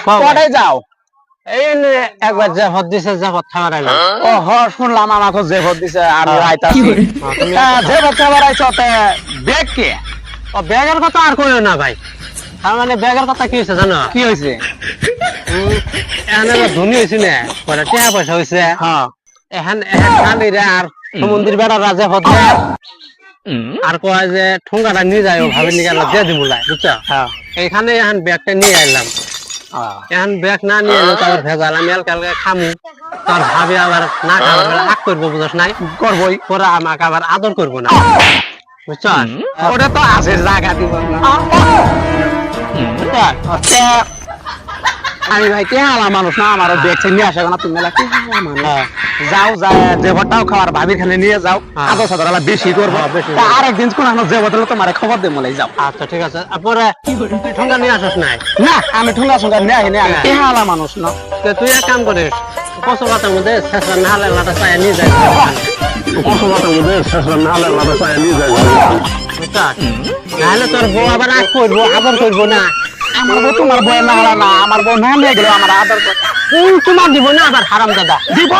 কোথায় যাও? এই একবার যে ভোট দিছে যে ভোট খাবার আইলাম। ও হ শুনলাম আমাকে যে ভোট দিছে আমি আইতাছি তুমি যে ভোট খাবার আইছো তে ব্যাগ কে ও ব্যাগের কথা আর কইও না ভাই। তার মানে ব্যাগের কথা কি হয়েছে জানো? কি হয়েছে? এখানে ধনী হয়েছি না, পরে টাকা পয়সা হয়েছে। হ্যাঁ এখন এখন খালিরা আর সমুদ্রের বেড়া রাজা ভোট দেয় আর কয় যে ঠোঙ্গাটা নিয়ে যায় ভাবে নিয়ে গেল দিয়ে দিব বুঝছো? হ্যাঁ এইখানে এখন ব্যাগটা নিয়ে আইলাম। এখন ব্যাগ না নিয়ে এলো তারপর ভেজাল আমি কালকে খামু তার ভাবে আবার না খাবার বেলা আগ করবো বুঝছ নাই? করবই পরে আমাকে আবার আদর করবো না বুঝছ? ওটা তো আছে জায়গা দিব না আচ্ছা আমি ভাই কে হালা মানুষ না আমারও দেখছে নিয়ে আসে না তুমি কি হালা মানুষ যাও যায় যে ভোটটাও খাওয়ার ভাবির খানে নিয়ে যাও আদর সাদর আলা বেশি করবো তা আরেকদিন কোন যে ভোট হলো তোমার খবর দেবো বলে যাও আচ্ছা ঠিক আছে পরে ঠোঙ্গা নিয়ে আসিস নাই? না আমি ঠুঙ্গা সুঙ্গা নিয়ে আসিনি আমি কে হালা মানুষ না তো তুই এক কাম করিস কত কথার মধ্যে শেষরা না হলে লাটা চায় নিয়ে যায় নাহলে তোর বউ আবার আগ করবো আদর করবো না। আমার বউ তোমার বউ না হালা না আমার বউ না নিয়ে গেলে আমার আদর তোমার দিব না আবার হারাম দাদা দিব